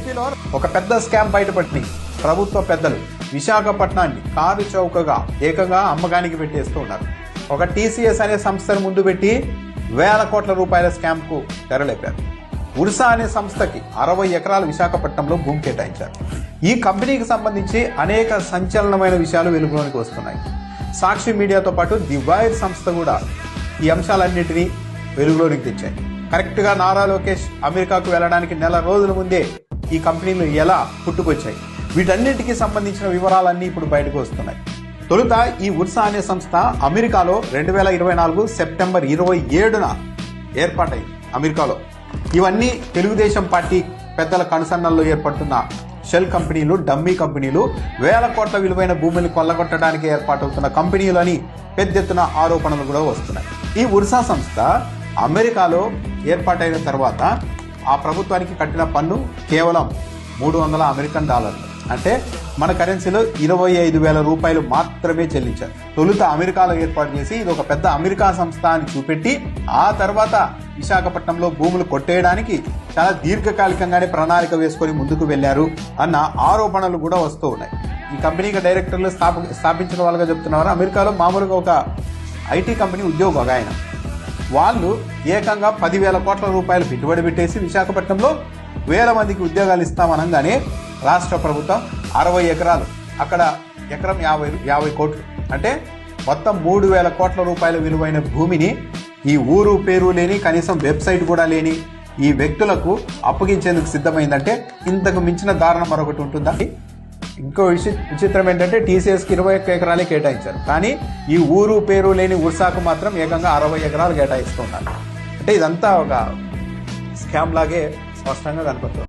ఏపీలో ఒక పెద్ద స్కామ్ బయటపడింది. ప్రభుత్వ పెద్దలు విశాఖపట్నాన్ని కారు చౌకగా ఏకంగా అమ్మకానికి పెట్టేస్తూ ఉన్నారు. ఒక టీసీఎస్ అనే సంస్థను ముందు పెట్టి వేల కోట్ల రూపాయల స్కామ్ కు తెరలేపారు. ఉర్సా అనే సంస్థకి 60 ఎకరాలు విశాఖపట్నంలో భూమి కేటాయించారు. ఈ కంపెనీకి సంబంధించి అనేక సంచలనమైన విషయాలు వెలుగులోనికి వస్తున్నాయి. సాక్షి మీడియాతో పాటు ది వైర్ సంస్థ కూడా ఈ అంశాలన్నింటినీ వెలుగులోనికి తెచ్చాయి. కరెక్ట్ గా నారా లోకేష్ అమెరికాకు వెళ్లడానికి నెల రోజుల ముందే ఈ కంపెనీలు ఎలా పుట్టుకొచ్చాయి, వీటన్నిటికీ సంబంధించిన వివరాలన్నీ ఇప్పుడు బయటకు వస్తున్నాయి. తొలుత ఈ ఉర్సా అనే సంస్థ అమెరికాలో 2024 సెప్టెంబర్ 27న ఏర్పాటైంది. అమెరికాలో ఇవన్నీ తెలుగుదేశం పార్టీ పెద్దల కనుసన్నల్లో ఏర్పడుతున్న షెల్ కంపెనీలు, డమ్మీ కంపెనీలు, వేల కోట్ల విలువైన భూమిని కొల్లగొట్టడానికి ఏర్పాటవుతున్న కంపెనీలు అని పెద్ద ఎత్తున ఆరోపణలు కూడా వస్తున్నాయి. ఈ ఉర్సా సంస్థ అమెరికాలో ఏర్పాటైన తర్వాత ఆ ప్రభుత్వానికి కట్టిన పన్ను కేవలం $300 అమెరికన్ డాలర్లు, అంటే మన కరెన్సీలో 25,000 రూపాయలు మాత్రమే చెల్లించారు. తొలుత అమెరికాలో ఏర్పాటు చేసి ఇది ఒక పెద్ద అమెరికా సంస్థ అని చూపెట్టి ఆ తర్వాత విశాఖపట్నంలో భూములు కొట్టేయడానికి చాలా దీర్ఘకాలికంగానే ప్రణాళిక వేసుకొని ముందుకు వెళ్లారు అన్న ఆరోపణలు కూడా వస్తూ ఉన్నాయి. ఈ కంపెనీకి డైరెక్టర్లు స్థాపించిన వాళ్ళుగా చెప్తున్నారు. అమెరికాలో మామూలుగా ఒక ఐటీ కంపెనీ ఉద్యోగి ఒక ఆయన, వాళ్ళు ఏకంగా 10,000 కోట్ల రూపాయలు పెట్టుబడి పెట్టేసి విశాఖపట్నంలో వేల మందికి ఉద్యోగాలు ఇస్తామనగానే రాష్ట్ర ప్రభుత్వం 60 ఎకరాలు, అక్కడ ఎకరం 50 కోట్లు, అంటే మొత్తం 3,000 కోట్ల రూపాయల విలువైన భూమిని ఈ ఊరు పేరు లేని, కనీసం వెబ్సైట్ కూడా లేని ఈ వ్యక్తులకు అప్పగించేందుకు సిద్ధమైందంటే ఇంతకు మించిన దారుణం మరొకటి ఉంటుందా? ఇంకో విచిత్రం ఏంటంటే టీసీఎస్కి 21 ఎకరాలే కేటాయించారు, కానీ ఈ ఊరు పేరు లేని ఉర్సాకు మాత్రం ఏకంగా 60 ఎకరాలు కేటాయిస్తున్నారు. అంటే ఇదంతా ఒక స్కామ్ లాగే స్పష్టంగా కనపడుతుంది.